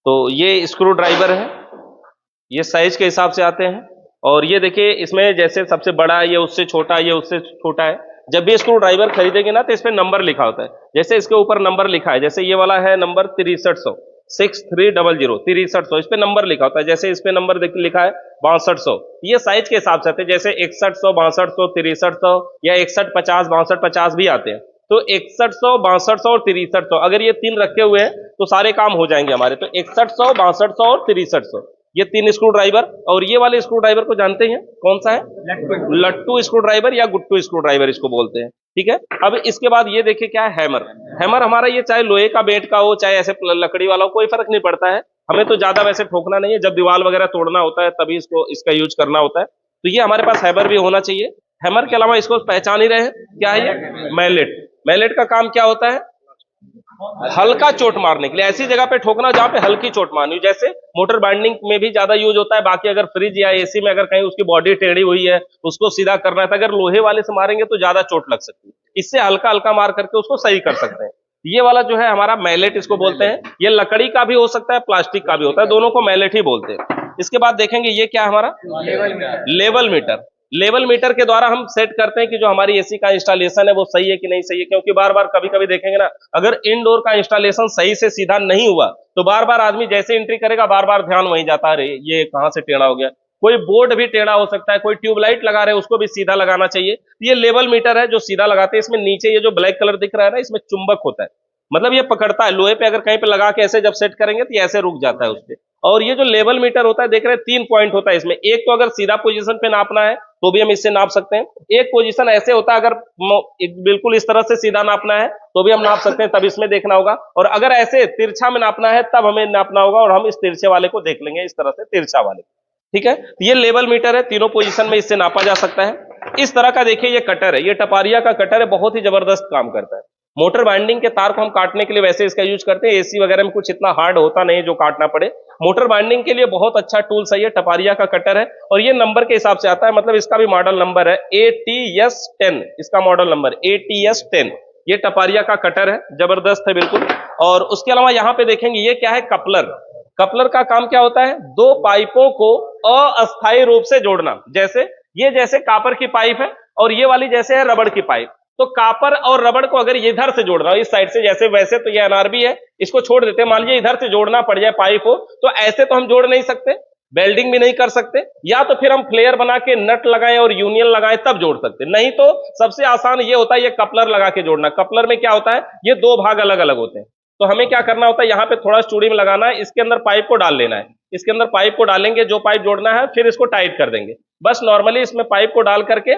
तो ये screw driver है, ये साइज के हिसाब से आते हैं। और ये देखिए इसमें जैसे सबसे बड़ा ये उससे छोटा, ये उससे छोटा है। जब भी स्क्रू ड्राइवर खरीदेंगे ना तो इस पे नंबर लिखा होता है। जैसे इसके ऊपर नंबर लिखा है, जैसे ये वाला है नंबर 6300, 6300, 6300, इस पे नंबर लिखा होता है। जैसे इस पे नंबर लिखा है 6200, ये साइज के हिसाब से आते हैं। जैसे 6100, 6200, 6300 या 61, 50, 62, 50 भी आते हैं। तो 6100, 6200 और 6300, अगर ये तीन रखे हुए हैं तो सारे काम हो जाएंगे हमारे। तो 6100, 6200 और 6300, ये तीन स्क्रू ड्राइवर। और ये वाले स्क्रू ड्राइवर को जानते हैं कौन सा है? लट्टू स्क्रू ड्राइवर या गुट्टू स्क्रू ड्राइवर इसको बोलते हैं। ठीक है, अब इसके बाद ये देखिए क्या है, हैमर। हैमर हमारा ये चाहे लोहे का बेट का हो चाहे ऐसे लकड़ी वाला हो, कोई फर्क नहीं पड़ता है। हमें तो ज्यादा वैसे ठोकना नहीं है, जब दीवार वगैरह तोड़ना होता है तभी इसका यूज करना होता है। तो ये हमारे पास हैमर भी होना चाहिए। हैमर के अलावा इसको पहचान ही रहे हैं, क्या है ये? मैलेट। मैलेट का काम क्या होता है? हल्का चोट मारने के लिए, ऐसी जगह पे ठोकना जहां पे हल्की चोट मारनी। जैसे मोटर बाइंडिंग में भी ज्यादा यूज होता है। बाकी अगर फ्रिज या एसी में अगर कहीं उसकी बॉडी टेढ़ी हुई है, उसको सीधा करना है, तो अगर लोहे वाले से मारेंगे तो ज्यादा चोट लग सकती है। इससे हल्का हल्का मार करके उसको सही कर सकते हैं। ये वाला जो है हमारा मैलेट इसको बोलते हैं। ये लकड़ी का भी हो सकता है, प्लास्टिक का भी होता है, दोनों को मैलेट ही बोलते हैं। इसके बाद देखेंगे ये क्या है हमारा? Level meter. लेवल मीटर के द्वारा हम सेट करते हैं कि जो हमारी एसी का इंस्टॉलेशन है वो सही है कि नहीं सही है। क्योंकि बार बार कभी कभी देखेंगे ना, अगर इनडोर का इंस्टॉलेशन सही से सीधा नहीं हुआ तो बार बार आदमी जैसे एंट्री करेगा बार बार ध्यान वहीं जाता है, ये कहां से टेढ़ा हो गया। कोई बोर्ड भी टेढ़ा हो सकता है, कोई ट्यूबलाइट लगा रहे हैं उसको भी सीधा लगाना चाहिए। ये लेवल मीटर है जो सीधा लगाते हैं। इसमें नीचे ये जो ब्लैक कलर दिख रहा है ना, इसमें चुंबक होता है, मतलब ये पकड़ता है लोहे पे। अगर कहीं पे लगा के ऐसे जब सेट करेंगे तो ये ऐसे रुक जाता है उस पे। और ये जो लेवल मीटर होता है, देख रहे हैं 3 पॉइंट होता है इसमें। एक तो अगर सीधा पोजीशन पे नापना है तो भी हम इससे नाप सकते हैं। एक पोजीशन ऐसे होता है, अगर बिल्कुल इस तरह से सीधा नापना है तो भी हम नाप सकते हैं, तब इसमें देखना होगा। और अगर ऐसे तिरछा में नापना है तब हमें नापना होगा, और हम इस तिरछे वाले को देख लेंगे, इस तरह से तिरछा वाले। ठीक है, ये लेवल मीटर है, तीनों पोजीशन में इससे नापा जा सकता है। इस तरह का देखिए ये कटर है, ये टपारिया का कटर है, बहुत ही जबरदस्त काम करता है। मोटर बाइंडिंग के तार को हम काटने के लिए वैसे इसका यूज करते हैं। एसी वगैरह में कुछ इतना हार्ड होता नहीं जो काटना पड़े। मोटर बाइंडिंग के लिए बहुत अच्छा टूल सही है, टपारिया का कटर है। और ये नंबर के हिसाब से आता है, मतलब इसका भी मॉडल नंबर है ATS10, इसका मॉडल नंबर ATS10। ये टपारिया का कटर है, जबरदस्त है बिल्कुल। और उसके अलावा यहाँ पे देखेंगे ये क्या है? कपलर। कपलर का काम क्या होता है? दो पाइपों को अस्थायी रूप से जोड़ना। जैसे कापर की पाइप है और ये वाली जैसे है रबड़ की पाइप। तो कापर और रबड़ को अगर ये इधर से जोड़ रहा हो इस साइड से, जैसे वैसे तो ये एनआरबी है, इसको छोड़ देते हैं, मान लीजिए इधर से जोड़ना पड़ जाए पाइप हो, तो ऐसे तो हम जोड़ नहीं सकते, वेल्डिंग भी नहीं कर सकते। या तो फिर हम फ्लेयर बना के नट लगाएं और यूनियन लगाएं तब जोड़ सकते, नहीं तो सबसे आसान ये होता है ये कपलर लगा के जोड़ना। कपलर में क्या होता है, ये दो भाग अलग अलग होते हैं। तो हमें क्या करना होता है, यहाँ पे थोड़ा चूड़ी में लगाना है, इसके अंदर पाइप को डाल लेना है। इसके अंदर पाइप को डालेंगे, जो पाइप जोड़ना है, फिर इसको टाइट कर देंगे। बस नॉर्मली इसमें पाइप को डाल करके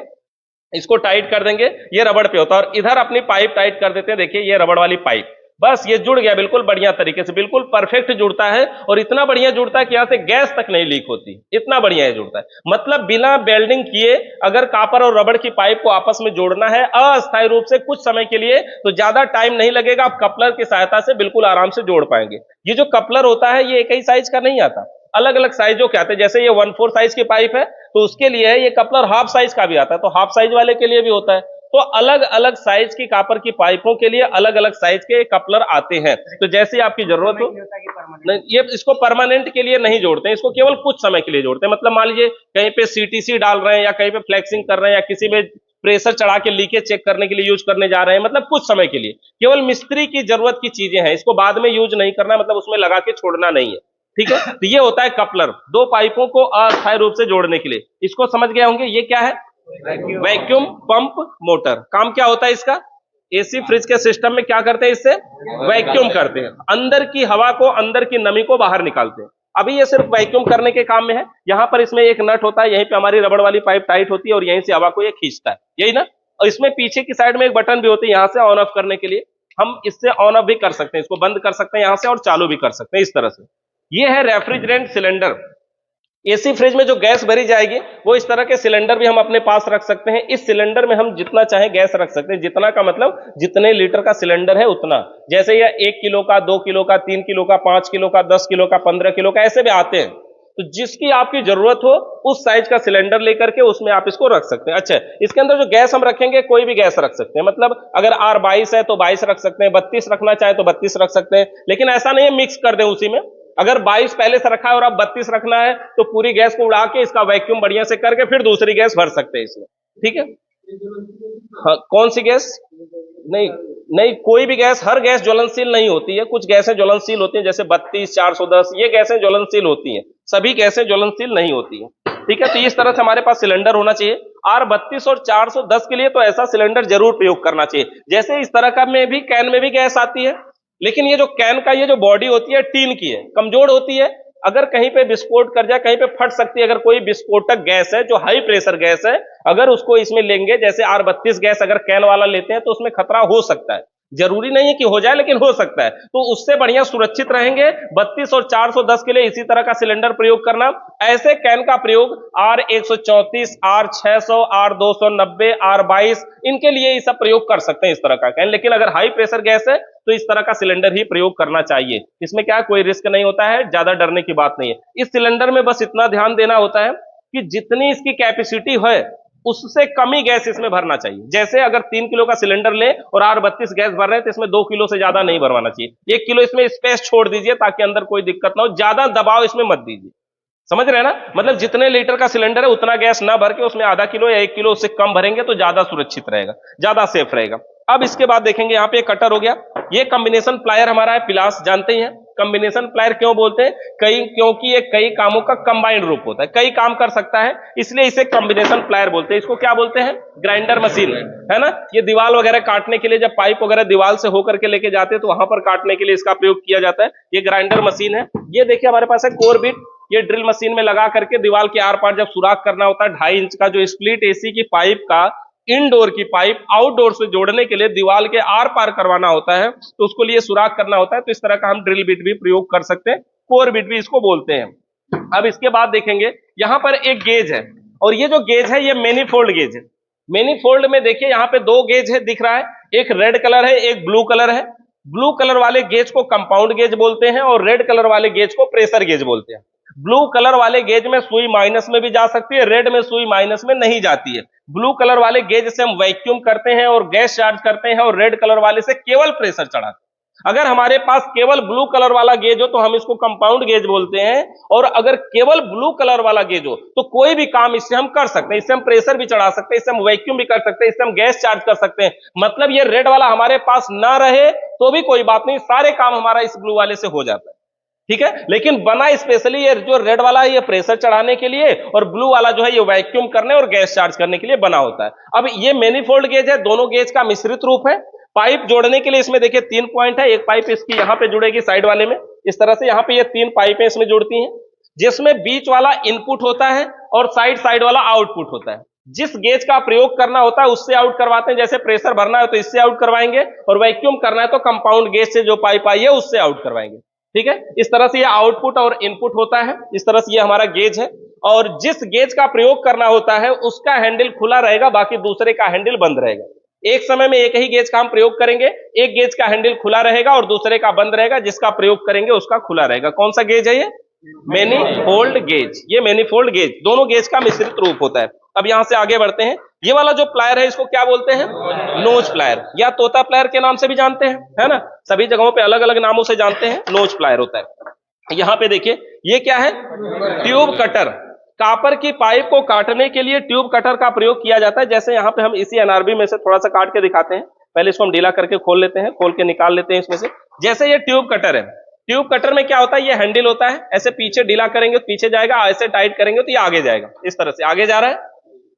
इसको टाइट कर देंगे, ये रबड़ पे होता है। और इधर अपनी पाइप टाइट कर देते हैं, देखिए ये रबड़ वाली पाइप, बस ये जुड़ गया बिल्कुल बढ़िया तरीके से, बिल्कुल परफेक्ट जुड़ता है। और इतना बढ़िया जुड़ता है कि यहां से गैस तक नहीं लीक होती, इतना बढ़िया ये जुड़ता है। मतलब बिना वेल्डिंग किए अगर कापर और रबड़ की पाइप को आपस में जोड़ना है अस्थायी रूप से कुछ समय के लिए, तो ज्यादा टाइम नहीं लगेगा, आप कपलर की सहायता से बिल्कुल आराम से जोड़ पाएंगे। ये जो कपलर होता है ये एक ही साइज का नहीं आता, अलग अलग साइजों के आते हैं। जैसे ये 1/4 साइज की पाइप है तो उसके लिए है, ये कपलर हाफ साइज का भी आता है, तो हाफ साइज वाले के लिए भी होता है। तो अलग अलग साइज की कापर की पाइपों के लिए अलग अलग साइज के कपलर आते हैं। तो जैसे आपकी जरूरत हो, ये इसको परमानेंट के लिए नहीं जोड़ते हैं, इसको केवल कुछ समय के लिए जोड़ते हैं। मतलब मान लीजिए कहीं पे CTC डाल रहे हैं या कहीं पे फ्लेक्सिंग कर रहे हैं या किसी में प्रेशर चढ़ा के लीकेज चेक करने के लिए यूज करने जा रहे हैं, मतलब कुछ समय के लिए, केवल मिस्त्री की जरूरत की चीजें हैं, इसको बाद में यूज नहीं करना, मतलब उसमें लगा के छोड़ना नहीं है। ठीक है, तो ये होता है कपलर, दो पाइपों को अस्थायी रूप से जोड़ने के लिए। इसको समझ गए होंगे, ये क्या है? Vacuum pump motor. काम क्या होता है इसका? एसी फ्रिज के सिस्टम में क्या करते हैं, इससे वैक्यूम करते हैं, अंदर की हवा को, अंदर की नमी को बाहर निकालते हैं। अभी ये सिर्फ वैक्यूम करने के काम में है। यहां पर इसमें एक नट होता है, यहीं पे हमारी रबड़ वाली पाइप टाइट होती है और यहीं से हवा को ये खींचता है, यही ना। और इसमें पीछे की साइड में एक बटन भी होती है, यहां से ऑन ऑफ करने के लिए। हम इससे ऑन ऑफ भी कर सकते हैं, इसको बंद कर सकते हैं यहां से और चालू भी कर सकते हैं, इस तरह से। ये है रेफ्रिजरेंट सिलेंडर। एसी फ्रिज में जो गैस भरी जाएगी वो इस तरह के सिलेंडर भी हम अपने पास रख सकते हैं। इस सिलेंडर में हम जितना चाहे गैस रख सकते हैं, जितना का मतलब जितने लीटर का सिलेंडर है उतना। जैसे यह 1 किलो का, 2 किलो का, 3 किलो का, 5 किलो का, 10 किलो का, 15 किलो का, ऐसे भी आते हैं। तो जिसकी आपकी जरूरत हो उस साइज का सिलेंडर लेकर के उसमें आप इसको रख सकते हैं। अच्छा, इसके अंदर जो गैस हम रखेंगे कोई भी गैस रख सकते हैं, मतलब अगर R22 है तो 22 रख सकते हैं, 32 रखना चाहे तो 32 रख सकते हैं, लेकिन ऐसा नहीं है मिक्स कर दें उसी में। अगर 22 पहले से रखा है और अब 32 रखना है तो पूरी गैस को उड़ा के इसका वैक्यूम बढ़िया से करके फिर दूसरी गैस भर सकते हैं इसमें, ठीक है। हाँ, कौन सी गैस? नहीं नहीं, कोई भी गैस, हर गैस ज्वलनशील नहीं होती है, कुछ गैसें ज्वलनशील होती हैं, जैसे 32, 410, ये गैसें ज्वलनशील होती हैं, सभी गैसें ज्वलनशील नहीं होती हैं, ठीक है। तो इस तरह से हमारे पास सिलेंडर होना चाहिए। R32 और 410 के लिए तो ऐसा सिलेंडर जरूर प्रयोग करना चाहिए। जैसे इस तरह का में भी कैन में भी गैस आती है, लेकिन ये जो कैन का ये जो बॉडी होती है टीन की है, कमजोर होती है, अगर कहीं पे विस्फोट कर जाए, कहीं पे फट सकती है। अगर कोई विस्फोटक गैस है जो हाई प्रेशर गैस है, अगर उसको इसमें लेंगे, जैसे R32 गैस अगर कैन वाला लेते हैं तो उसमें खतरा हो सकता है, जरूरी नहीं है कि हो जाए लेकिन हो सकता है, तो उससे बढ़िया सुरक्षित रहेंगे 32 और 410 के लिए इसी तरह का सिलेंडर प्रयोग करना। ऐसे कैन का प्रयोग R134, R600, R290, R22 इनके लिए ये सब प्रयोग कर सकते हैं, इस तरह का कैन। लेकिन अगर हाई प्रेशर गैस है तो इस तरह का सिलेंडर ही प्रयोग करना चाहिए। इसमें क्या कोई रिस्क नहीं होता है, ज्यादा डरने की बात नहीं है। इस सिलेंडर में बस इतना ध्यान देना होता है कि जितनी इसकी कैपेसिटी है उससे कम ही गैस इसमें भरना चाहिए। जैसे अगर 3 किलो का सिलेंडर ले और R32 गैस भर रहे हैं तो इसमें 2 किलो से ज्यादा नहीं भरवाना चाहिए। 1 किलो इसमें स्पेस छोड़ दीजिए ताकि अंदर कोई दिक्कत ना हो, ज्यादा दबाव इसमें मत दीजिए, समझ रहे हैं ना। मतलब जितने लीटर का सिलेंडर है उतना गैस ना भर के उसमें आधा किलो या 1 किलो उससे कम भरेंगे तो ज्यादा सुरक्षित रहेगा, ज्यादा सेफ रहेगा। अब इसके बाद देखेंगे, यहाँ पे कटर हो गया, ये कॉम्बिनेशन प्लायर हमारा है, पिलास जानते ही हैं। कॉम्बिनेशन प्लायर क्यों बोलते हैं? क्योंकि ये कई कामों का कंबाइंड रूप होता है, कई काम कर सकता है, इसलिए इसे कॉम्बिनेशन प्लायर बोलते हैं। इसको क्या बोलते हैं? ग्राइंडर मशीन, है ना। ये दीवार वगैरह काटने के लिए, जब पाइप वगैरह दीवार से होकर के लेके जाते हैं तो वहां पर काटने के लिए इसका प्रयोग किया जाता है। ये ग्राइंडर मशीन है। ये देखिए हमारे पास है कोर बिट, ये ड्रिल मशीन में लगा करके दीवार के आर पार जब सुराख करना होता है, 2.5 इंच का जो स्प्लिट एसी की पाइप का इनडोर की पाइप आउटडोर से जोड़ने के लिए दीवार के आर पार करवाना होता है, तो उसको लिए सुराख करना होता है, तो इस तरह का हम ड्रिल बिट भी प्रयोग कर सकते हैं, कोर बिट भी इसको बोलते हैं। अब इसके बाद देखेंगे, यहां पर एक गेज है, और ये जो गेज है ये मैनीफोल्ड गेज है। मैनीफोल्ड में देखिए यहाँ पे 2 गेज है दिख रहा है, एक रेड कलर है, एक ब्लू कलर है। ब्लू कलर वाले गेज को कंपाउंड गेज बोलते हैं और रेड कलर वाले गेज को प्रेशर गेज बोलते हैं। ब्लू कलर वाले गेज में सुई माइनस में भी जा सकती है, रेड में सुई माइनस में नहीं जाती है। ब्लू कलर वाले गेज से हम वैक्यूम करते हैं और गैस चार्ज करते हैं, और रेड कलर वाले से केवल प्रेशर चढ़ाते हैं। अगर हमारे पास केवल ब्लू कलर वाला गेज हो तो हम इसको कंपाउंड गेज बोलते हैं, और अगर केवल ब्लू कलर वाला गेज हो तो कोई भी काम इससे हम कर सकते हैं। इससे हम प्रेशर भी चढ़ा सकते हैं, इससे हम वैक्यूम भी कर सकते हैं, इससे हम गैस चार्ज कर सकते हैं। मतलब ये रेड वाला हमारे पास ना रहे तो भी कोई बात नहीं, सारे काम हमारा इस ब्लू वाले से हो जाता है, ठीक है। लेकिन बना स्पेशली ये जो रेड वाला है ये प्रेशर चढ़ाने के लिए, और ब्लू वाला जो है ये वैक्यूम करने और गैस चार्ज करने के लिए बना होता है। अब ये मैनीफोल्ड गेज है, दोनों गेज का मिश्रित रूप है। पाइप जोड़ने के लिए इसमें देखिए 3 पॉइंट है। एक पाइप इसकी यहां पे जुड़ेगी साइड वाले में, इस तरह से यहां पे ये 3 पाइपें इसमें जुड़ती हैं, जिसमें बीच वाला इनपुट होता है और साइड वाला आउटपुट होता है। जिस गेज का प्रयोग करना होता है उससे आउट करवाते हैं, जैसे प्रेशर भरना है तो इससे आउट करवाएंगे, और वैक्यूम करना है तो कंपाउंड गेज से जो पाइप आई है उससे आउट करवाएंगे, ठीक है। इस तरह से ये आउटपुट और इनपुट होता है। इस तरह से ये हमारा गेज है, और जिस गेज का प्रयोग करना होता है उसका हैंडल खुला रहेगा, बाकी दूसरे का हैंडल बंद रहेगा। एक समय में एक ही गेज का हम प्रयोग करेंगे, एक गेज का हैंडल खुला रहेगा और दूसरे का बंद रहेगा, जिसका प्रयोग करेंगे उसका खुला रहेगा। कौन सा गेज है ये? Manifold gauge. ये मैनीफोल्ड गेज, दोनों गेज का मिश्रित रूप होता है। अब यहां से आगे बढ़ते हैं, ये वाला जो प्लायर है इसको क्या बोलते हैं? नोज प्लायर, या तोता प्लायर के नाम से भी जानते हैं, है ना। सभी जगहों पे अलग अलग नामों से जानते हैं, नोज प्लायर होता है। यहां पे देखिए ये क्या है? Tube cutter. कापर की पाइप को काटने के लिए ट्यूब कटर का प्रयोग किया जाता है। जैसे यहाँ पे हम इसी एनआरबी में से थोड़ा सा काट के दिखाते हैं। पहले इसको हम ढीला करके खोल लेते हैं, खोल के निकाल लेते हैं इसमें से। जैसे ये ट्यूब कटर है, ट्यूब कटर में क्या होता है, ये हैंडल होता है, ऐसे पीछे ढीला करेंगे तो पीछे जाएगा, ऐसे टाइट करेंगे तो ये आगे जाएगा, इस तरह से आगे जा रहा है,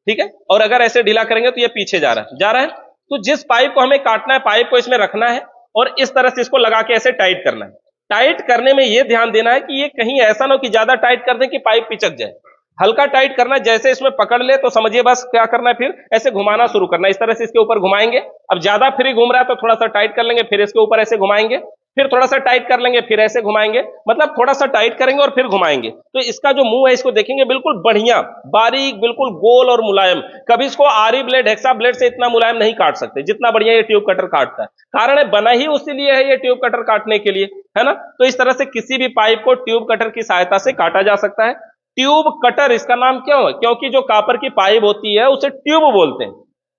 ठीक है। और अगर ऐसे ढीला करेंगे तो ये पीछे जा रहा है। तो जिस पाइप को हमें काटना है, पाइप को इसमें रखना है और इस तरह से इसको लगा के ऐसे टाइट करना है। टाइट करने में ये ध्यान देना है कि ये कहीं ऐसा ना हो कि ज्यादा टाइट कर दें कि पाइप पिचक जाए। हल्का टाइट करना है, जैसे इसमें पकड़ ले तो समझिए बस क्या करना है, फिर ऐसे घुमाना शुरू करना है। इस तरह से इसके ऊपर घुमाएंगे। अब ज्यादा फ्री घूम रहा है तो थोड़ा सा टाइट कर लेंगे, फिर इसके ऊपर ऐसे घुमाएंगे, फिर थोड़ा सा टाइट कर लेंगे, फिर ऐसे घुमाएंगे। मतलब थोड़ा सा टाइट करेंगे और फिर घुमाएंगे। तो इसका जो मुंह है इसको देखेंगे बिल्कुल बढ़िया, बारीक, बिल्कुल गोल और मुलायम। कभी इसको आरी ब्लेड, हेक्सा ब्लेड से इतना मुलायम नहीं काट सकते जितना बढ़िया ये ट्यूब कटर काटता है। कारण है, बना ही उसी लिए है ये ट्यूब कटर काटने के लिए, है ना। तो इस तरह से किसी भी पाइप को ट्यूब कटर की सहायता से काटा जा सकता है। ट्यूब कटर इसका नाम क्यों है? क्योंकि जो कापर की पाइप होती है उसे ट्यूब बोलते हैं।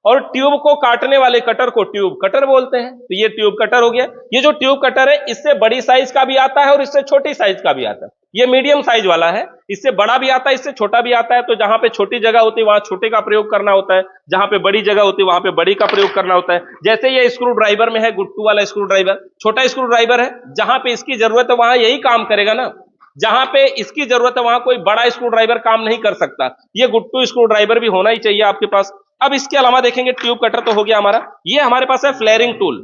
और ट्यूब को काटने वाले कटर को ट्यूब कटर बोलते हैं। तो ये ट्यूब कटर हो गया। ये जो ट्यूब कटर है इससे बड़ी साइज का भी आता है और इससे छोटी साइज का भी आता है। ये मीडियम साइज वाला है, इससे बड़ा भी आता है, इससे छोटा भी आता है। तो जहां पे छोटी जगह होती है वहां छोटे का प्रयोग करना होता है, जहां पे बड़ी जगह होती है वहां पे बड़ी का प्रयोग करना होता है। जैसे ये स्क्रू ड्राइवर में है, गुट्टू वाला स्क्रू ड्राइवर, छोटा स्क्रू ड्राइवर है, जहां पे इसकी जरूरत है वहां यही काम करेगा ना, जहां पे इसकी जरूरत है वहां कोई बड़ा स्क्रू ड्राइवर काम नहीं कर सकता। ये गुट्टू स्क्रू ड्राइवर भी होना ही चाहिए आपके पास। अब इसके अलावा देखेंगे ट्यूब कटर तो हो गया हमारा। ये हमारे पास है फ्लेयरिंग टूल,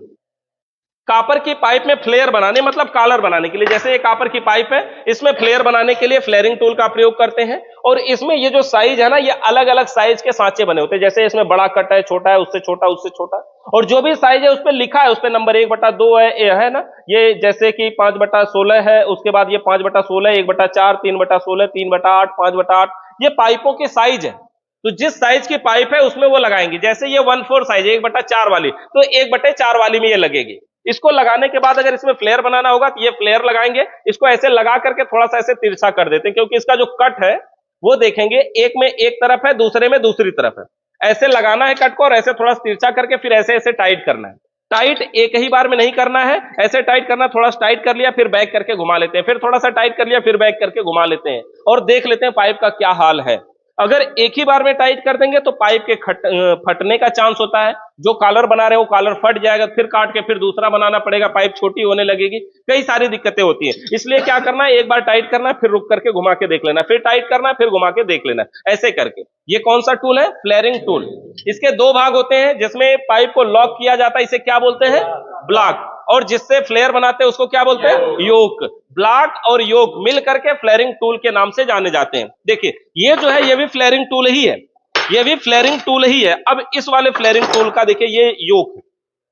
कॉपर की पाइप में फ्लेयर बनाने मतलब कॉलर बनाने के लिए। जैसे ये कॉपर की पाइप है, इसमें फ्लेयर बनाने के लिए फ्लेयरिंग टूल का प्रयोग करते हैं। और इसमें ये जो साइज है ना, ये अलग अलग साइज के सांचे बने होते हैं। जैसे इसमें बड़ा कट है, छोटा है, उससे छोटा, उससे छोटा, और जो भी साइज है उस पर लिखा है, उस पर नंबर 1/2 है ना। ये जैसे कि 5/16 है, उसके बाद ये 5/16, 1/4, 3/16, 3/8, 5/8, ये पाइपों के साइज है। तो जिस साइज की पाइप है उसमें वो लगाएंगे। जैसे ये 1/4 साइज है, 1/4 वाली, तो 1/4 वाली में ये लगेगी। इसको लगाने के बाद अगर इसमें फ्लेयर बनाना होगा तो ये फ्लेयर लगाएंगे। इसको ऐसे लगा करके थोड़ा सा ऐसे तिरछा कर देते हैं, क्योंकि इसका जो कट है वो देखेंगे एक में एक तरफ है, दूसरे में दूसरी तरफ है। ऐसे लगाना है कट को और ऐसे थोड़ा तिरछा करके फिर ऐसे ऐसे टाइट करना है। टाइट एक ही बार में नहीं करना है, ऐसे टाइट करना, थोड़ा सा टाइट कर लिया फिर बैक करके घुमा लेते हैं, फिर थोड़ा सा टाइट कर लिया फिर बैक करके घुमा लेते हैं और देख लेते हैं पाइप का क्या हाल है। अगर एक ही बार में टाइट कर देंगे तो पाइप के फटने का चांस होता है। जो कॉलर बना रहे हो कॉलर फट जाएगा, फिर काट के फिर दूसरा बनाना पड़ेगा, पाइप छोटी होने लगेगी, कई सारी दिक्कतें होती हैं। इसलिए क्या करना है, एक बार टाइट करना, फिर रुक करके घुमा के देख लेना, फिर टाइट करना, फिर घुमा के देख लेना, ऐसे करके। ये कौन सा टूल है? Flaring tool. इसके दो भाग होते हैं, जिसमें पाइप को लॉक किया जाता है, इसे क्या बोलते हैं? ब्लॉक। और जिससे फ्लेयर बनाते हैं उसको क्या बोलते हैं? योक। ब्लॉक और योक मिल करके फ्लेयरिंग टूल के नाम से जाने जाते हैं। देखिए ये जो है ये भी फ्लेयरिंग टूल ही है, ये भी फ्लेयरिंग टूल ही है। अब इस वाले फ्लेयरिंग टूल का देखिए ये योक है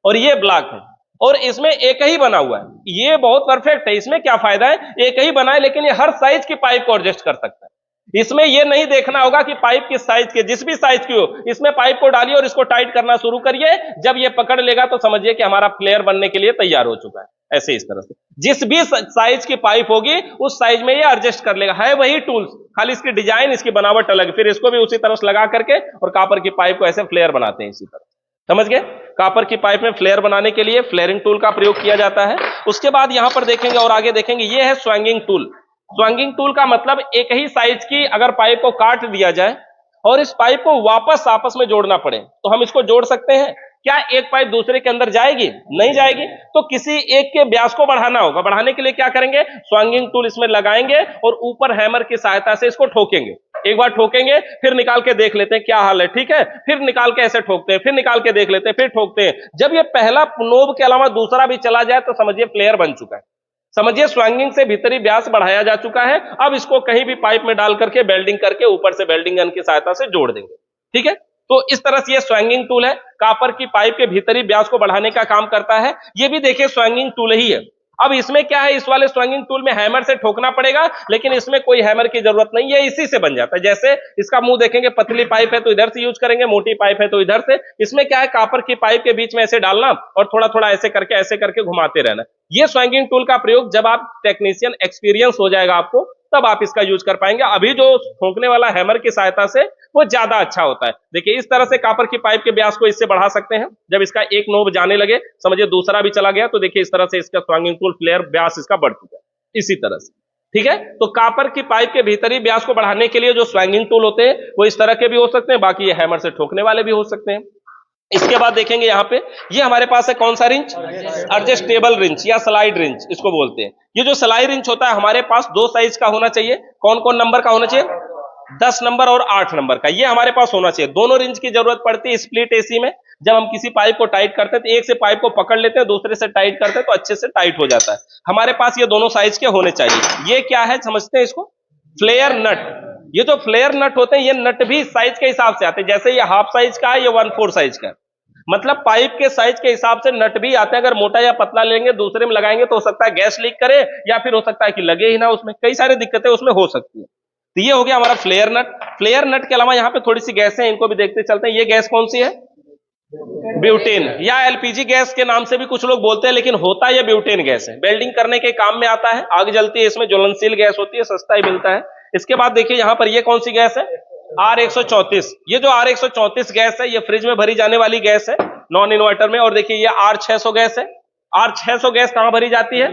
और ये ब्लॉक है और इसमें एक ही बना हुआ है। ये बहुत परफेक्ट है। इसमें क्या फायदा है, एक ही बना है लेकिन ये हर साइज की पाइप को एडजस्ट कर सकता है। इसमें यह नहीं देखना होगा कि पाइप किस साइज के, जिस भी साइज की हो, इसमें पाइप को डालिए और इसको टाइट करना शुरू करिए। जब ये पकड़ लेगा तो समझिए कि हमारा फ्लेयर बनने के लिए तैयार हो चुका है। ऐसे इस तरह से जिस भी साइज की पाइप होगी उस साइज में ये एडजस्ट कर लेगा। है वही टूल्स, खाली इसकी डिजाइन, इसकी बनावट अलग। फिर इसको भी उसी तरह से लगा करके और कॉपर की पाइप को ऐसे फ्लेयर बनाते हैं इसी तरह। समझ गए? कॉपर की पाइप में फ्लेयर बनाने के लिए फ्लेयरिंग टूल का प्रयोग किया जाता है। उसके बाद यहां पर देखेंगे और आगे देखेंगे, ये है स्वैंगिंग टूल। स्वैंगिंग टूल का मतलब एक ही साइज की अगर पाइप को काट दिया जाए और इस पाइप को वापस आपस में जोड़ना पड़े तो हम इसको जोड़ सकते हैं। क्या एक पाइप दूसरे के अंदर जाएगी? नहीं जाएगी। तो किसी एक के व्यास को बढ़ाना होगा। बढ़ाने के लिए क्या करेंगे? स्वैंगिंग टूल इसमें लगाएंगे और ऊपर हैमर की सहायता से इसको ठोकेंगे। एक बार ठोकेंगे, फिर निकाल के देख लेते हैं क्या हाल है, ठीक है, फिर निकाल के ऐसे ठोकते हैं, फिर निकाल के देख लेते हैं, फिर ठोकते हैं। जब ये पहला नोब के अलावा दूसरा भी चला जाए तो समझिए फ्लेयर बन चुका है। समझिए स्वैंगिंग से भीतरी व्यास बढ़ाया जा चुका है। अब इसको कहीं भी पाइप में डाल करके वेल्डिंग करके ऊपर से वेल्डिंग गन की सहायता से जोड़ देंगे। ठीक है, तो इस तरह से ये स्वैंगिंग टूल है, कॉपर की पाइप के भीतरी व्यास को बढ़ाने का काम करता है। ये भी देखिए स्वैंगिंग टूल ही है। अब इसमें क्या है, इस वाले स्वैंगिंग टूल में हैमर से ठोकना पड़ेगा, लेकिन इसमें कोई हैमर की जरूरत नहीं है, इसी से बन जाता है। जैसे इसका मुंह देखेंगे, पतली पाइप है तो इधर से यूज करेंगे, मोटी पाइप है तो इधर से। इसमें क्या है, कॉपर की पाइप के बीच में ऐसे डालना और थोड़ा थोड़ा ऐसे करके घुमाते रहना। ये स्वैंगिंग टूल का प्रयोग जब आप टेक्नीशियन एक्सपीरियंस हो जाएगा आपको, तब आप इसका यूज कर पाएंगे। अभी जो ठोकने वाला हैमर की सहायता से वो ज्यादा अच्छा होता है। देखिए इस तरह से कॉपर की पाइप के व्यास को इससे बढ़ा सकते हैं। जब इसका एक नोब जाने लगे, समझिए दूसरा भी चला गया, तो देखिए इस तरह से इसका स्वैंगिंग टूल फ्लेयर व्यास इसका बढ़ चुका है इसी तरह से। ठीक है, तो कॉपर की पाइप के भीतरी व्यास को बढ़ाने के लिए जो स्वैंगिंग टूल होते हैं वो इस तरह के भी हो सकते हैं, बाकी ये हैमर से ठोकने वाले भी हो सकते हैं। इसके बाद देखेंगे यहाँ पे, ये हमारे पास है कौन सा रिंच? एडजस्टेबल रिंच या स्लाइड रिंच इसको बोलते हैं। ये जो स्लाइड रिंच होता है हमारे पास दो साइज का होना चाहिए। कौन कौन नंबर का होना चाहिए? 10 नंबर और 8 नंबर का, ये हमारे पास होना चाहिए। दोनों रिंच की जरूरत पड़ती है स्प्लिट एसी में। जब हम किसी पाइप को टाइट करते हैं तो एक से पाइप को पकड़ लेते हैं, दूसरे से टाइट करते हैं तो अच्छे से टाइट हो जाता है। हमारे पास ये दोनों साइज के होने चाहिए। ये क्या है समझते हैं इसको? फ्लेयर नट। ये जो फ्लेयर नट होते हैं ये नट भी साइज के हिसाब से आते हैं। जैसे ये हाफ साइज का है, ये 1/4 साइज का है। मतलब पाइप के साइज के हिसाब से नट भी आते हैं। अगर मोटा या पतला लेंगे, दूसरे में लगाएंगे तो हो सकता है गैस लीक करे, या फिर हो सकता है कि लगे ही ना, उसमें कई सारी दिक्कतें उसमें हो सकती है। तो ये हो गया हमारा फ्लेयर नट। फ्लेयर नट के अलावा यहाँ पे थोड़ी सी गैसें हैं, इनको भी देखते चलते हैं। ये गैस कौन सी है? ब्यूटेन या एलपीजी गैस के नाम से भी कुछ लोग बोलते हैं, लेकिन होता है ब्यूटेन गैस है। वेल्डिंग करने के काम में आता है, आग जलती है, इसमें ज्वलनशील गैस होती है, सस्ता ही मिलता है। इसके बाद देखिए यहाँ पर ये कौन सी गैस है? R134, ये जो R134 गैस है ये फ्रिज में भरी जाने वाली गैस है नॉन इन्वर्टर में। और देखिए ये R600 गैस है। R600 गैस कहां भरी जाती है?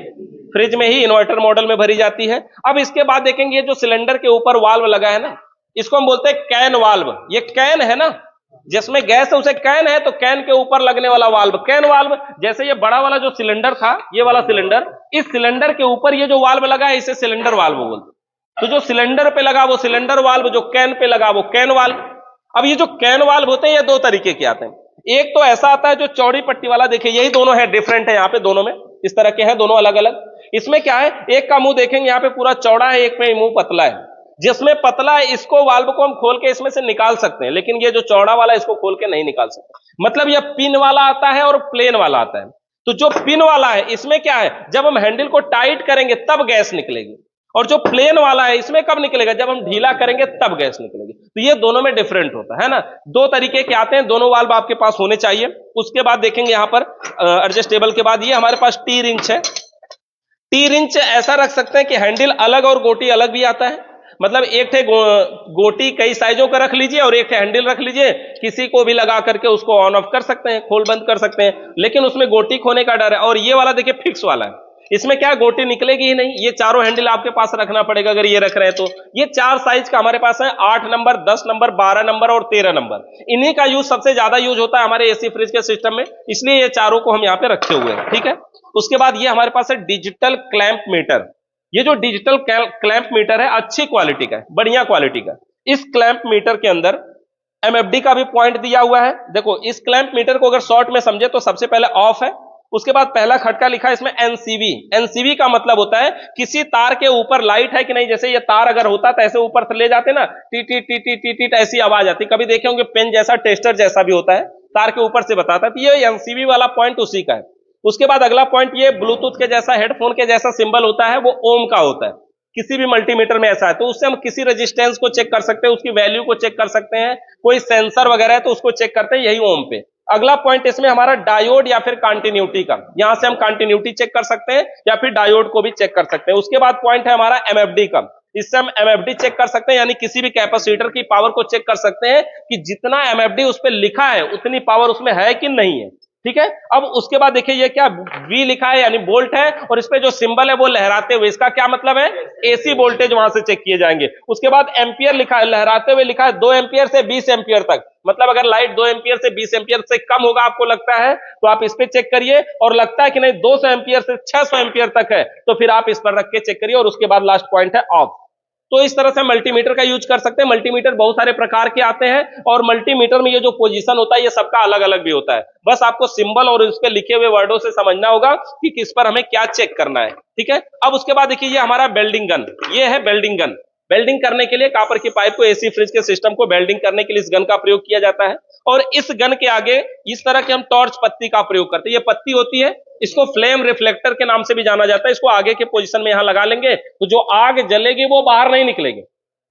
फ्रिज में ही, इन्वर्टर मॉडल में भरी जाती है। अब इसके बाद देखेंगे ये जो सिलेंडर के ऊपर वाल्व लगा है ना, इसको हम बोलते हैं कैन वाल्व। ये कैन है ना, जिसमें गैस है उसे कैन है, तो कैन के ऊपर लगने वाला वाल्व कैन वाल्व। जैसे ये बड़ा वाला जो सिलेंडर था, ये वाला सिलेंडर, इस सिलेंडर के ऊपर ये जो वाल्व लगा है इसे सिलेंडर वाल्व बोलते हैं। तो जो सिलेंडर पे लगा वो सिलेंडर वाल्व, जो कैन पे लगा वो कैन वाल्व। अब ये जो कैन वाल्व होते हैं ये दो तरीके के आते हैं। एक तो ऐसा आता है जो चौड़ी पट्टी वाला, देखिए यही दोनों है, डिफरेंट है यहाँ पे दोनों में, इस तरह के हैं दोनों अलग अलग। इसमें क्या है, एक का मुंह देखेंगे यहाँ पे पूरा चौड़ा है, एक में मुंह पतला है। जिसमें पतला है इसको वाल्व को हम खोल के इसमें से निकाल सकते हैं, लेकिन ये जो चौड़ा वाला इसको खोल के नहीं निकाल सकते। मतलब ये पिन वाला आता है और प्लेन वाला आता है। तो जो पिन वाला है इसमें क्या है, जब हम हैंडल को टाइट करेंगे तब गैस निकलेगी, और जो प्लेन वाला है इसमें कब निकलेगा, जब हम ढीला करेंगे तब गैस निकलेगी। तो ये दोनों में डिफरेंट होता है ना, दो तरीके के आते हैं, दोनों वाल्व आपके पास होने चाहिए। उसके बाद देखेंगे यहां पर एडजस्टेबल के बाद ये हमारे पास टी रिंच है। टी रिंच ऐसा रख सकते हैं कि हैंडल अलग और गोटी अलग भी आता है। मतलब एक थे गोटी कई साइजों का रख लीजिए और एक थे हैंडल रख लीजिए, किसी को भी लगा करके उसको ऑन ऑफ कर सकते हैं, खोल बंद कर सकते हैं, लेकिन उसमें गोटी खोने का डर है। और ये वाला देखिए फिक्स वाला है, इसमें क्या गोटी निकलेगी ही नहीं। ये चारों हैंडल आपके पास रखना पड़ेगा अगर ये रख रहे हैं तो। ये चार साइज का हमारे पास है, 8 नंबर, 10 नंबर, 12 नंबर और 13 नंबर। इन्हीं का यूज सबसे ज्यादा यूज होता है हमारे एसी फ्रिज के सिस्टम में, इसलिए ये चारों को हम यहाँ पे रखे हुए हैं, ठीक है। उसके बाद ये हमारे पास है डिजिटल क्लैंप मीटर। ये जो डिजिटल क्लैंप मीटर है अच्छी क्वालिटी का है, बढ़िया क्वालिटी का। इस क्लैंप मीटर के अंदर एमएफडी का भी पॉइंट दिया हुआ है। देखो इस क्लैंप मीटर को अगर शॉर्ट में समझे तो सबसे पहले ऑफ है, उसके बाद पहला खटका लिखा है इसमें एनसीवी। एनसीवी का मतलब होता है किसी तार के ऊपर लाइट है कि नहीं। जैसे ये तार अगर होता तो ऐसे ऊपर से ले जाते ना, T T T T T T ऐसी आवाज आती, कभी देखे होंगे पेन जैसा, टेस्टर जैसा भी होता है, तार के ऊपर से बताता है। तो ये एनसीवी वाला पॉइंट उसी का है। उसके बाद अगला पॉइंट ये ब्लूटूथ के जैसा, हेडफोन के जैसा सिंबल होता है, वो ओम का होता है। किसी भी मल्टीमीटर में ऐसा है, तो उससे हम किसी रेजिस्टेंस को चेक कर सकते हैं, उसकी वैल्यू को चेक कर सकते हैं, कोई सेंसर वगैरह है तो उसको चेक करते हैं, यही ओम पे। अगला पॉइंट इसमें हमारा डायोड या फिर कंटिन्यूटी का, यहां से हम कंटिन्यूटी चेक कर सकते हैं या फिर डायोड को भी चेक कर सकते हैं। उसके बाद पॉइंट है हमारा एमएफडी का, इससे हम एमएफडी चेक कर सकते हैं, यानी किसी भी कैपेसिटर की पावर को चेक कर सकते हैं कि जितना एमएफडी उस पर लिखा है उतनी पावर उसमें है कि नहीं है, ठीक है। अब उसके बाद देखिए ये क्या वी लिखा है यानी वोल्ट है, और इस पे जो सिंबल है वो लहराते हुए, इसका क्या मतलब है, एसी वोल्टेज वहां से चेक किए जाएंगे। उसके बाद एंपियर लिखा है, लहराते हुए लिखा है 2 एंपियर से 20 एंपियर तक। मतलब अगर लाइट 2 एंपियर से 20 एंपियर से कम होगा आपको लगता है तो आप इस पे चेक करिए, और लगता है कि नहीं 200 एंपियर से 600 एंपियर तक है तो फिर आप इस पर रख के चेक करिए। और उसके बाद लास्ट पॉइंट है ऑफ। तो इस तरह से मल्टीमीटर का यूज कर सकते हैं। मल्टीमीटर बहुत सारे प्रकार के आते हैं, और मल्टीमीटर में ये जो पोजीशन होता है ये सबका अलग अलग भी होता है। बस आपको सिंबल और इस पे लिखे हुए वर्डों से समझना होगा कि किस पर हमें क्या चेक करना है, ठीक है। अब उसके बाद देखिए ये हमारा बेल्डिंग गन, ये है बेल्डिंग गन। बेल्डिंग करने के लिए कॉपर की पाइप को, एसी फ्रिज के सिस्टम को बेल्डिंग करने के लिए इस गन का प्रयोग किया जाता है। और इस गन के आगे इस तरह के हम टॉर्च पत्ती का प्रयोग करते हैं। ये पत्ती होती है, इसको फ्लेम रिफ्लेक्टर के नाम से भी जाना जाता है। इसको आगे के पोजीशन में यहां लगा लेंगे तो जो आग जलेगी वो बाहर नहीं निकलेगी।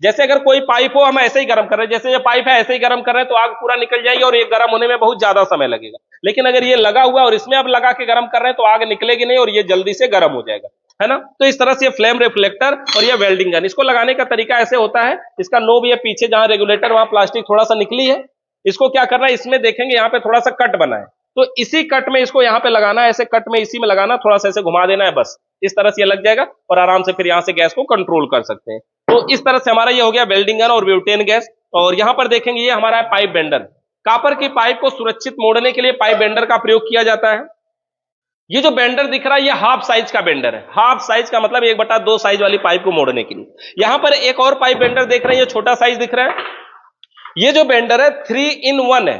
जैसे अगर कोई पाइप हो, हम ऐसे ही गर्म कर रहे हैं, जैसे ये पाइप है ऐसे ही गर्म कर रहे हैं तो आग पूरा निकल जाएगी और ये गर्म होने में बहुत ज्यादा समय लगेगा। लेकिन अगर ये लगा हुआ है और इसमें अब लगा के गर्म कर रहे हैं तो आग निकलेगी नहीं और ये जल्दी से गर्म हो जाएगा, है ना। तो इस तरह से ये फ्लेम रिफ्लेक्टर और ये वेल्डिंग गन, इसको लगाने का तरीका ऐसे होता है। इसका नोब ये पीछे जहां रेगुलेटर वहां प्लास्टिक थोड़ा सा निकली है, इसको क्या करना है, इसमें देखेंगे यहाँ पे थोड़ा सा कट बना है, तो इसी कट में इसको यहाँ पे लगाना है, ऐसे कट में इसी में लगाना, थोड़ा सा ऐसे घुमा देना है, बस इस तरह से ये लग जाएगा और आराम से फिर यहाँ से गैस को कंट्रोल कर सकते हैं। तो इस तरह से हमारा ये हो गया वेल्डिंग गन और ब्यूटेन गैस। और यहाँ पर देखेंगे ये हमारा है पाइप बेंडर। कॉपर की पाइप को सुरक्षित मोड़ने के लिए पाइप बेंडर का प्रयोग किया जाता है। ये जो बेंडर दिख रहा है ये हाफ साइज का बेंडर है। हाफ साइज का मतलब 1/2 साइज वाली पाइप को मोड़ने के लिए। यहां पर एक और पाइप बेंडर देख रहे हैं, ये छोटा साइज दिख रहा है। ये जो बेंडर है 3 in 1 है,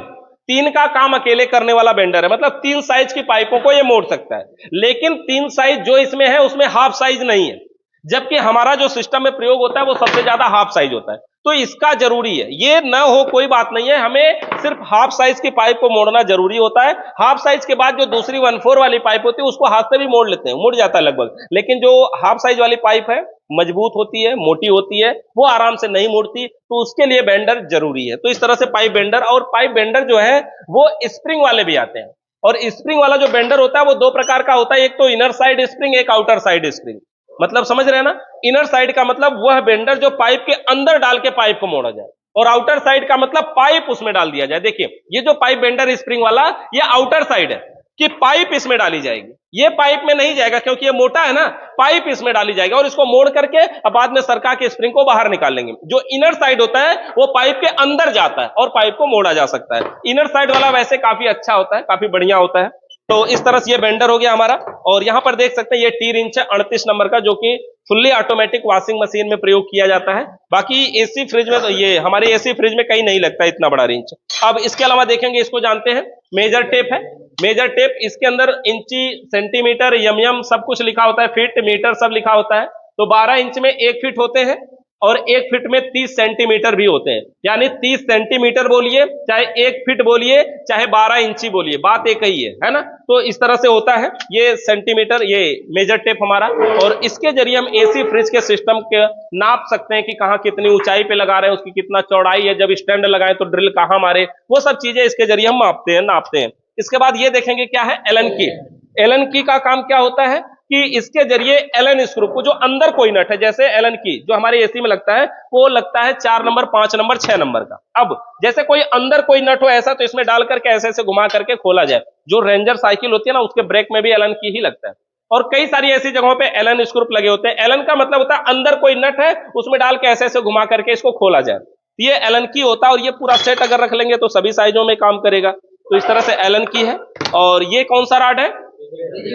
3 का काम अकेले करने वाला बेंडर है। मतलब 3 साइज की पाइपों को ये मोड़ सकता है, लेकिन 3 साइज जो इसमें है उसमें हाफ साइज नहीं है, जबकि हमारा जो सिस्टम में प्रयोग होता है वो सबसे ज्यादा हाफ साइज होता है। तो इसका जरूरी है, ये न हो कोई बात नहीं है, हमें सिर्फ हाफ साइज की पाइप को मोड़ना जरूरी होता है। हाफ साइज के बाद जो दूसरी 1/4 वाली पाइप होती है उसको हाथ से भी मोड़ लेते हैं, मुड़ जाता है लगभग, लेकिन जो हाफ साइज वाली पाइप है मजबूत होती है, मोटी होती है, वो आराम से नहीं मुड़ती, तो उसके लिए बेंडर जरूरी है। तो इस तरह से पाइप बेंडर, और पाइप बेंडर जो है वो स्प्रिंग वाले भी आते हैं। और स्प्रिंग वाला जो बेंडर होता है वो 2 प्रकार का होता है, एक तो इनर साइड स्प्रिंग, एक आउटर साइड स्प्रिंग। मतलब समझ रहे हैं ना, इनर साइड का मतलब वह बेंडर जो पाइप के अंदर डाल के पाइप को मोड़ा जाए, और आउटर साइड का मतलब पाइप उसमें डाल दिया जाए। देखिए ये जो पाइप बेंडर स्प्रिंग वाला ये आउटर साइड है कि पाइप इसमें डाली जाएगी, ये पाइप में नहीं जाएगा क्योंकि ये मोटा है ना, पाइप इसमें डाली जाएगी और इसको मोड़ करके अब बाद में सरका के स्प्रिंग को बाहर निकाल लेंगे। जो इनर साइड होता है वो पाइप के अंदर जाता है और पाइप को मोड़ा जा सकता है। इनर साइड वाला वैसे काफी अच्छा होता है, काफी बढ़िया होता है। तो इस तरह से ये बेंडर हो गया हमारा। और यहां पर देख सकते हैं ये टी रिंच है 38 नंबर का, जो कि फुल्ली ऑटोमेटिक वॉशिंग मशीन में प्रयोग किया जाता है। बाकी एसी फ्रिज में तो ये हमारे एसी फ्रिज में कहीं नहीं लगता इतना बड़ा रिंच। अब इसके अलावा देखेंगे, इसको जानते हैं, मेजर टेप है। मेजर टेप, इसके अंदर इंची, सेंटीमीटर, यम सब कुछ लिखा होता है, फीट, मीटर सब लिखा होता है। तो 12 इंच में 1 फीट होते हैं और 1 फीट में 30 सेंटीमीटर भी होते हैं। यानी 30 सेंटीमीटर बोलिए, चाहे 1 फीट बोलिए, चाहे 12 इंची बोलिए, बात एक ही है ना। तो इस तरह से होता है ये सेंटीमीटर, ये मेजर टेप हमारा। और इसके जरिए हम एसी फ्रिज के सिस्टम के नाप सकते हैं कि कहाँ कितनी ऊंचाई पे लगा रहे हैं, उसकी कितना चौड़ाई है, जब स्टैंड लगाए तो ड्रिल कहाँ मारे, वो सब चीजें इसके जरिए हम मापते हैं, नापते हैं। इसके बाद ये देखेंगे क्या है, एलन की। एलन की का काम क्या होता है कि इसके जरिए एलन स्क्रू को, जो अंदर कोई नट है, जैसे एलन की जो हमारे एसी में लगता है वो लगता है 4 नंबर, 5 नंबर, 6 नंबर का। अब जैसे कोई अंदर कोई नट हो ऐसा, तो इसमें डाल करके ऐसे ऐसे घुमा करके खोला जाए। जो रेंजर साइकिल होती है ना, उसके ब्रेक में भी एलन की ही लगता है। और कई सारी ऐसी जगहों पे एलन स्क्रू लगे होते हैं। एलन का मतलब होता है अंदर कोई नट है, उसमें डाल के ऐसे ऐसे घुमा करके इसको खोला जाए, ये एलन की होता है। और ये पूरा सेट अगर रख लेंगे तो सभी साइजों में काम करेगा। तो इस तरह से एलन की है। और ये कौन सा राड है,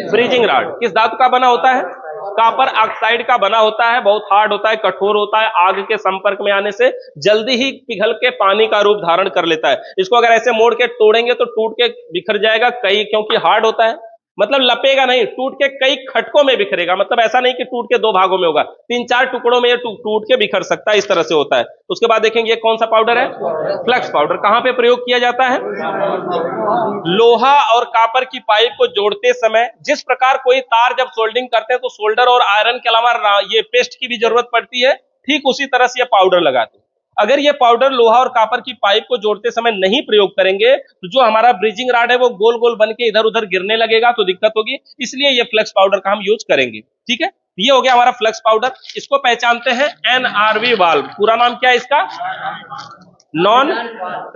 फ्रीजिंग राड। किस धातु का बना होता है, कॉपर ऑक्साइड का बना होता है। बहुत हार्ड होता है, कठोर होता है, आग के संपर्क में आने से जल्दी ही पिघल के पानी का रूप धारण कर लेता है। इसको अगर ऐसे मोड़ के तोड़ेंगे तो टूट के बिखर जाएगा, कई क्योंकि हार्ड होता है, मतलब लपेगा नहीं, टूट के कई खटकों में बिखरेगा। मतलब ऐसा नहीं कि टूट के 2 भागों में होगा, 3-4 टुकड़ों में ये टूट के बिखर सकता है, इस तरह से होता है। उसके बाद देखेंगे ये कौन सा पाउडर है, फ्लक्स पाउडर। कहां पे प्रयोग किया जाता है, लोहा और कॉपर की पाइप को जोड़ते समय जिस प्रकार कोई तार जब सोल्डिंग करते हैं तो सोल्डर और आयरन के अलावा ये पेस्ट की भी जरूरत पड़ती है, ठीक उसी तरह से ये पाउडर लगाते हैं। अगर ये पाउडर लोहा और कॉपर की पाइप को जोड़ते समय नहीं प्रयोग करेंगे तो जो हमारा ब्रिजिंग राड है वो गोल गोल बन के इधर उधर गिरने लगेगा, तो दिक्कत होगी। इसलिए ये फ्लक्स पाउडर का हम यूज करेंगे। ठीक है, ये हो गया हमारा फ्लक्स पाउडर। इसको पहचानते हैं एनआरवी वाल्व। पूरा नाम क्या है इसका, non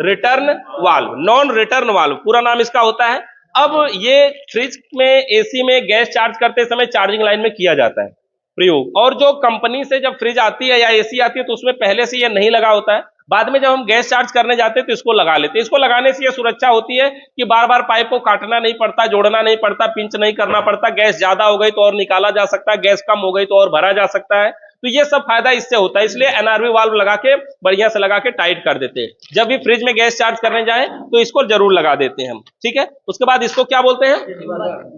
return valve. Non return valve पूरा नाम इसका होता है। अब ये फ्रिज में, एसी में गैस चार्ज करते समय चार्जिंग लाइन में किया जाता है प्रयोग। और जो कंपनी से जब फ्रिज आती है या एसी आती है तो उसमें पहले से ये नहीं लगा होता है, बाद में जब हम गैस चार्ज करने जाते हैं तो इसको लगा लेते हैं। इसको लगाने से ये सुरक्षा होती है कि बार बार पाइप को काटना नहीं पड़ता, जोड़ना नहीं पड़ता, पिंच नहीं करना पड़ता। गैस ज्यादा हो गई तो और निकाला जा सकता है, गैस कम हो गई तो और भरा जा सकता है। तो ये सब फायदा इससे होता है, इसलिए एनआरवी वाल्व लगा के बढ़िया से लगा के टाइट कर देते हैं। जब भी फ्रिज में गैस चार्ज करने जाए तो इसको जरूर लगा देते हैं हम। ठीक है, उसके बाद इसको क्या बोलते हैं,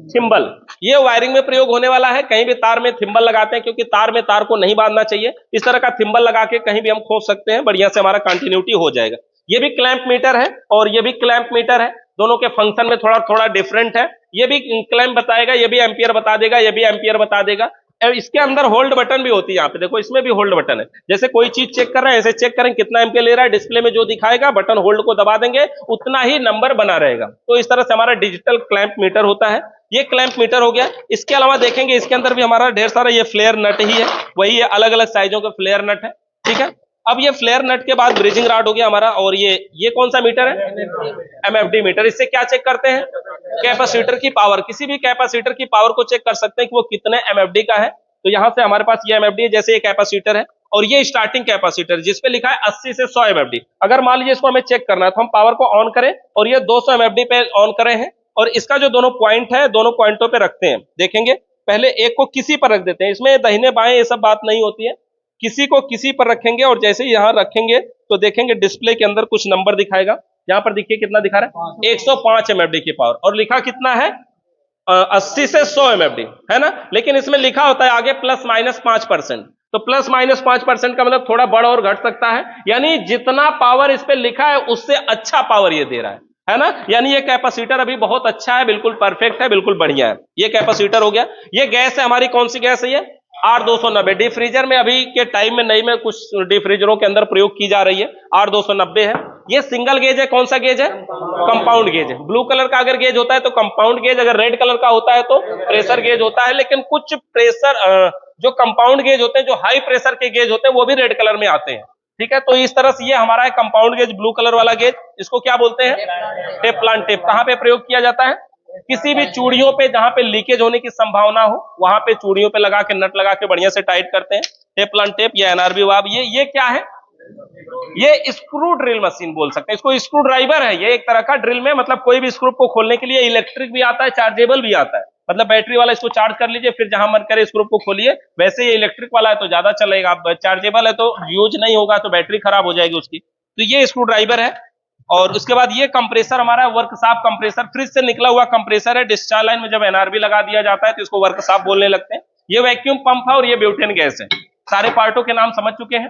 थिम्बल। ये वायरिंग में प्रयोग होने वाला है। कहीं भी तार में थिम्बल लगाते हैं क्योंकि तार में तार को नहीं बांधना चाहिए। इस तरह का थिम्बल लगा के कहीं भी हम खोल सकते हैं, बढ़िया से हमारा कंटिन्यूटी हो जाएगा। ये भी क्लैंप मीटर है और ये भी क्लैंप मीटर है, दोनों के फंक्शन में थोड़ा थोड़ा डिफरेंट है। ये भी क्लैंप बताएगा, ये भी एम्पियर बता देगा, ये भी एम्पियर बता देगा। इसके अंदर होल्ड बटन भी होती है, यहाँ पे देखो इसमें भी होल्ड बटन है। जैसे कोई चीज चेक कर रहे हैं, ऐसे चेक करें कितना एम्पियर ले रहा है, डिस्प्ले में जो दिखाएगा बटन होल्ड को दबा देंगे उतना ही नंबर बना रहेगा। तो इस तरह से हमारा डिजिटल क्लैंप मीटर होता है। ये क्लैंप मीटर हो गया। इसके अलावा देखेंगे इसके अंदर भी हमारा ढेर सारा ये फ्लेयर नट ही है, वही है, अलग अलग साइजों के फ्लेयर नट है। ठीक है, अब ये फ्लेयर नट के बाद ब्रिजिंग रॉड हो गया हमारा। और ये कौन सा मीटर है, एमएफडी मीटर। इससे क्या चेक करते हैं, कैपेसिटर की पावर। किसी भी कैपेसिटर की पावर को चेक कर सकते हैं कि वो कितने एमएफडी का है। तो यहां से हमारे पास ये एमएफडी है, जैसे ये कैपेसिटर है और ये स्टार्टिंग कैपेसिटर जिसपे लिखा है 80 से 100 एमएफडी। अगर मान लीजिए इसको हमें चेक करना है तो हम पावर को ऑन करें और ये 200 एमएफडी पे ऑन करे हैं और इसका जो दोनों पॉइंट है दोनों पॉइंटों पे रखते हैं। देखेंगे पहले एक को किसी पर रख देते हैं, इसमें दाहिने बाएं ये सब बात नहीं होती है, किसी को किसी पर रखेंगे और जैसे ही यहां रखेंगे तो देखेंगे डिस्प्ले के अंदर कुछ नंबर दिखाएगा। यहां पर देखिए कितना दिखा रहा है, 105 एमएफडी की पावर और लिखा कितना है 80 से 100 एमएफडी है ना। लेकिन इसमें लिखा होता है आगे ±5%। तो ±5% का मतलब थोड़ा बढ़ और घट सकता है, यानी जितना पावर इस पे लिखा है उससे अच्छा पावर ये दे रहा है ना। यानी ये कैपेसिटर अभी बहुत अच्छा है, बिल्कुल परफेक्ट है, बिल्कुल बढ़िया है। ये कैपेसिटर हो गया। ये गैस है हमारी, कौन सी गैस है ये, R290। डीफ्रीजर में अभी के टाइम में नई में कुछ डीफ्रीजरों के अंदर प्रयोग की जा रही है, R290 है। ये सिंगल गेज है, कौन सा गेज है, कंपाउंड गेज है। ब्लू कलर का अगर गेज होता है तो कंपाउंड गेज, अगर रेड कलर का होता है तो प्रेशर गेज होता है। लेकिन कुछ प्रेशर जो कंपाउंड गेज होते हैं, जो हाई प्रेशर के गेज होते हैं वो भी रेड कलर में आते हैं। ठीक है, तो इस तरह से ये हमारा है कंपाउंड गेज, ब्लू कलर वाला गेज, इसको क्या बोलते हैं? Tape plant tape. कहां पे प्रयोग किया जाता है? किसी भी चूड़ियों पे जहां पे लीकेज होने की संभावना हो, वहां पे चूड़ियों पे लगा के, नट लगा के बढ़िया से टाइट करते हैं, टेप प्लांट टेप या एनआरबी वाब। ये क्या है? ये स्क्रू ड्रिल मशीन बोल सकते हैं इसको, स्क्रू ड्राइवर है ये एक तरह का ड्रिल में, मतलब कोई भी स्क्रू को खोलने के लिए इलेक्ट्रिक भी आता है, चार्जेबल भी आता है, मतलब बैटरी वाला इसको चार्ज कर लीजिए, फिर जहां मन करे स्क्रू को खोलिए। वैसे ये इलेक्ट्रिक वाला है तो ज्यादा चलेगा, चार्जेबल है तो यूज नहीं होगा तो बैटरी खराब हो जाएगी उसकी। तो ये स्क्रू ड्राइवर है। और उसके बाद ये कंप्रेसर हमारा वर्कशॉप कंप्रेसर, फ्रिज से निकला हुआ कंप्रेसर है। डिस्चार्ज लाइन में जब एनआरबी लगा दिया जाता है तो इसको वर्कशॉप बोलने लगते हैं। ये वैक्यूम पंप है और ये ब्यूटेन गैस है। सारे पार्टों के नाम समझ चुके हैं।